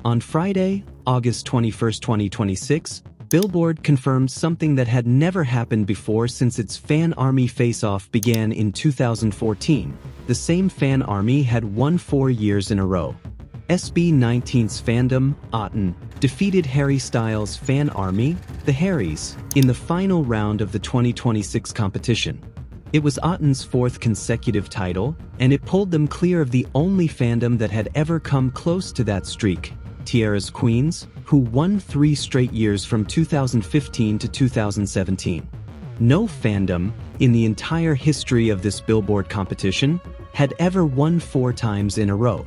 On Friday, August 21, 2026, Billboard confirmed something that had never happened before since its Fan Army Face-Off began in 2014. The same fan army had won 4 years in a row. SB19's Fandom, A'TIN, defeated Harry Styles' fan army, the Harries, in the final round of the 2026 competition. It was A'TIN's 4th consecutive title, and it pulled them clear of the only fandom that had ever come close to that streak, T-ara's Queens, who won 3 straight years from 2015 to 2017. No fandom, in the entire history of this Billboard competition, had ever won 4 times in a row.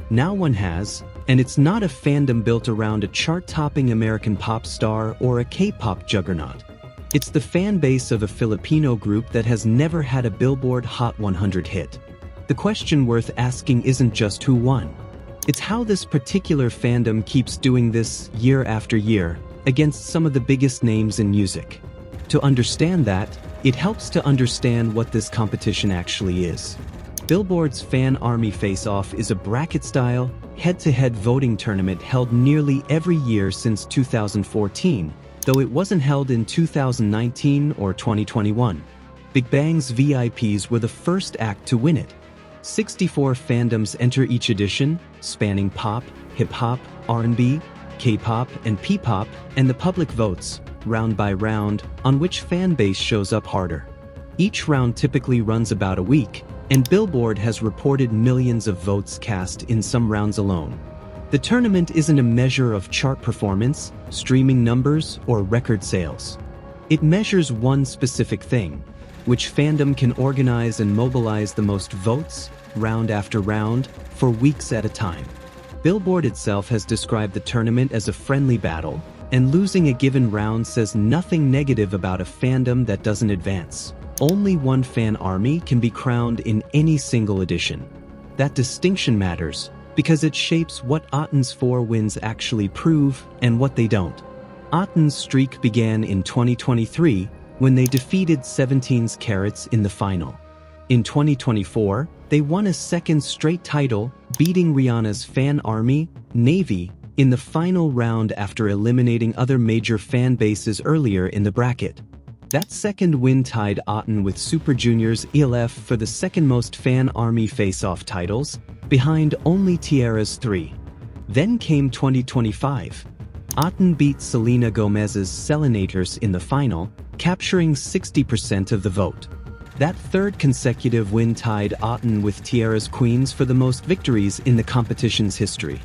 Now one has, and it's not a fandom built around a chart-topping American pop star or a K-pop juggernaut. It's the fan base of a Filipino group that has never had a Billboard Hot 100 hit. The question worth asking isn't just who won. It's how this particular fandom keeps doing this year after year against some of the biggest names in music. To understand that, it helps to understand what this competition actually is. Billboard's Fan Army Face-Off is a bracket-style, head-to-head voting tournament held nearly every year since 2014, though it wasn't held in 2019 or 2021. Big Bang's VIPs were the first act to win it. 64 fandoms enter each edition, spanning pop, hip-hop, R&B, K-pop, and P-pop, and the public votes, round by round, on which fan base shows up harder. Each round typically runs about a week, and Billboard has reported millions of votes cast in some rounds alone. The tournament isn't a measure of chart performance, streaming numbers, or record sales. It measures one specific thing: which fandom can organize and mobilize the most votes, round after round, for weeks at a time. Billboard itself has described the tournament as a friendly battle, and losing a given round says nothing negative about a fandom that doesn't advance. Only one fan army can be crowned in any single edition. That distinction matters because it shapes what A'TIN's 4 wins actually prove and what they don't. A'TIN's streak began in 2023 when they defeated 17's Carats in the final. In 2024, they won a 2nd straight title, beating Rihanna's fan army, Navy, in the final round after eliminating other major fan bases earlier in the bracket. That 2nd win tied A'TIN with Super Junior's ELF for the 2nd most Fan Army Face-Off titles, behind only T-ara's 3. Then came 2025. A'TIN beat Selena Gomez's Selenators in the final, capturing 60% of the vote. That 3rd consecutive win tied A'TIN with T-ara's Queens for the most victories in the competition's history.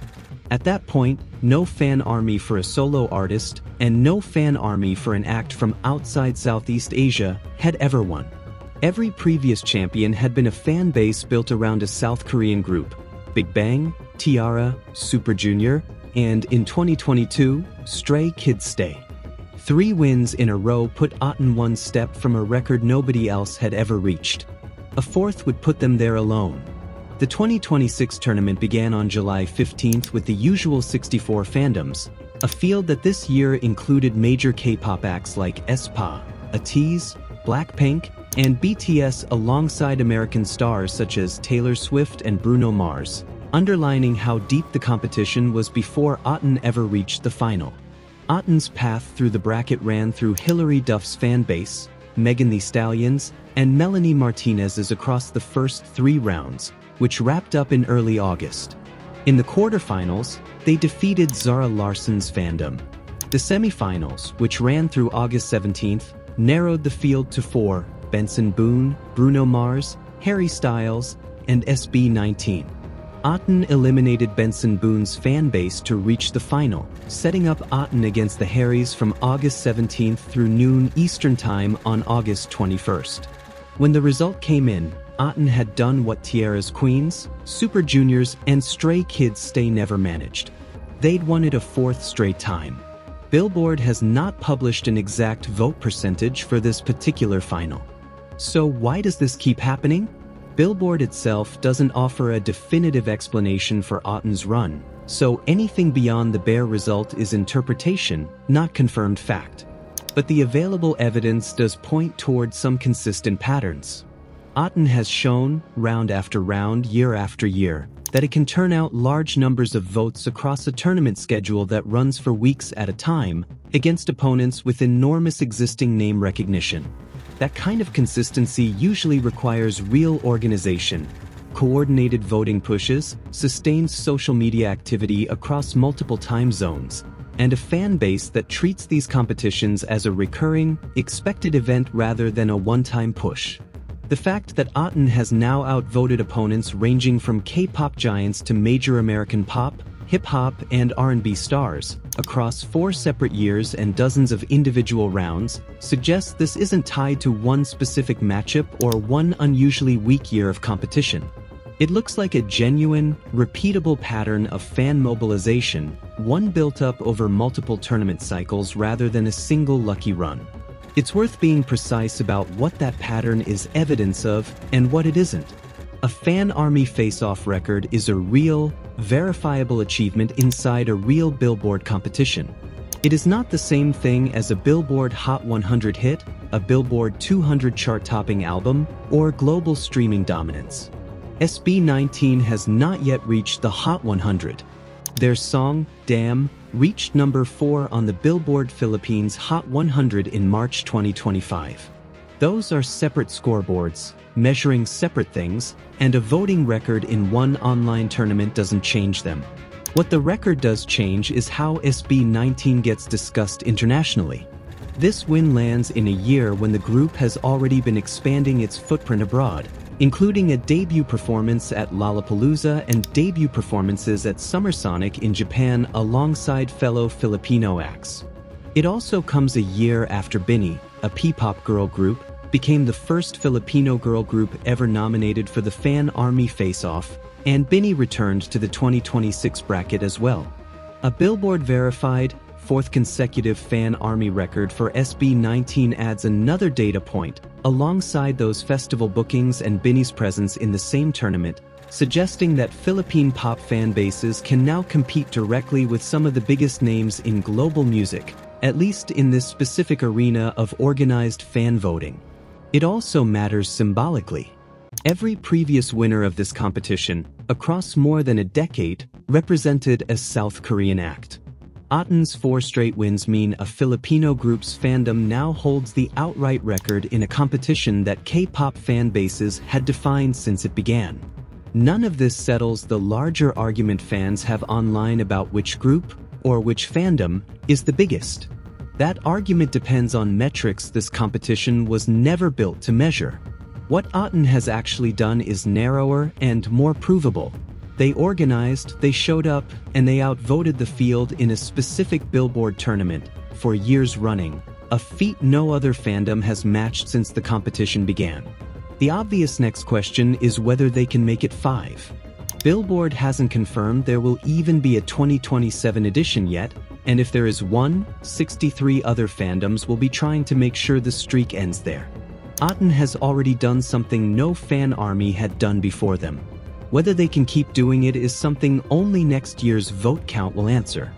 At that point, no fan army for a solo artist, and no fan army for an act from outside Southeast Asia, had ever won. Every previous champion had been a fan base built around a South Korean group: Big Bang, T-ara, Super Junior, and, in 2022, Stray Kids Stay. 3 wins in a row put A'TIN one step from a record nobody else had ever reached. A 4th would put them there alone. The 2026 tournament began on July 15th with the usual 64 fandoms, a field that this year included major K-pop acts like SB19, Blackpink, and BTS alongside American stars such as Taylor Swift and Bruno Mars, underlining how deep the competition was before A'TIN ever reached the final. A'TIN's path through the bracket ran through Hilary Duff's fan base, Megan Thee Stallion's, and Melanie Martinez's across the first 3 rounds, which wrapped up in early August. In the quarterfinals, they defeated Zara Larsson's Fandom. The semifinals, which ran through August 17th, narrowed the field to 4: Benson Boone, Bruno Mars, Harry Styles, and SB19. A'TIN eliminated Benson Boone's fan base to reach the final, setting up A'TIN against the Harries from August 17th through noon Eastern Time on August 21st. When the result came in, A'TIN had done what T-ara's Queens, Super Juniors, and Stray Kids Stay never managed. They'd won it a 4th straight time. Billboard has not published an exact vote percentage for this particular final. So why does this keep happening? Billboard itself doesn't offer a definitive explanation for A'TIN's run, so anything beyond the bare result is interpretation, not confirmed fact. But the available evidence does point toward some consistent patterns. A'TIN has shown, round after round, year after year, that it can turn out large numbers of votes across a tournament schedule that runs for weeks at a time, against opponents with enormous existing name recognition. That kind of consistency usually requires real organization, coordinated voting pushes, sustained social media activity across multiple time zones, and a fan base that treats these competitions as a recurring, expected event rather than a one-time push. The fact that A'TIN has now outvoted opponents ranging from K-pop giants to major American pop, hip-hop, and R&B stars, across 4 separate years and dozens of individual rounds, suggests this isn't tied to one specific matchup or one unusually weak year of competition. It looks like a genuine, repeatable pattern of fan mobilization, one built up over multiple tournament cycles rather than a single lucky run. It's worth being precise about what that pattern is evidence of and what it isn't. A Fan Army Face-Off record is a real, verifiable achievement inside a real Billboard competition. It is not the same thing as a Billboard Hot 100 hit, a Billboard 200 chart-topping album, or global streaming dominance. SB19 has not yet reached the Hot 100. Their song, Damn, reached number 4 on the Billboard Philippines Hot 100 in March 2025. Those are separate scoreboards, measuring separate things, and a voting record in one online tournament doesn't change them. What the record does change is how SB19 gets discussed internationally. This win lands in a year when the group has already been expanding its footprint abroad, including a debut performance at Lollapalooza and debut performances at Summer Sonic in Japan alongside fellow Filipino acts. It also comes a year after BINI, a P-pop girl group, became the first Filipino girl group ever nominated for the Fan Army Face-Off, and BINI returned to the 2026 bracket as well. A Billboard-verified, 4th consecutive Fan Army record for SB19 adds another data point, alongside those festival bookings and BINI's presence in the same tournament, suggesting that Philippine pop fan bases can now compete directly with some of the biggest names in global music, at least in this specific arena of organized fan voting. It also matters symbolically. Every previous winner of this competition, across more than a decade, represented a South Korean act. A'TIN's 4 straight wins mean a Filipino group's fandom now holds the outright record in a competition that K-pop fan bases had defined since it began. None of this settles the larger argument fans have online about which group, or which fandom, is the biggest. That argument depends on metrics this competition was never built to measure. What A'TIN has actually done is narrower and more provable. They organized, they showed up, and they outvoted the field in a specific Billboard tournament, for years running, a feat no other fandom has matched since the competition began. The obvious next question is whether they can make it 5. Billboard hasn't confirmed there will even be a 2027 edition yet, and if there is one, 63 other fandoms will be trying to make sure the streak ends there. A'TIN has already done something no fan army had done before them. Whether they can keep doing it is something only next year's vote count will answer.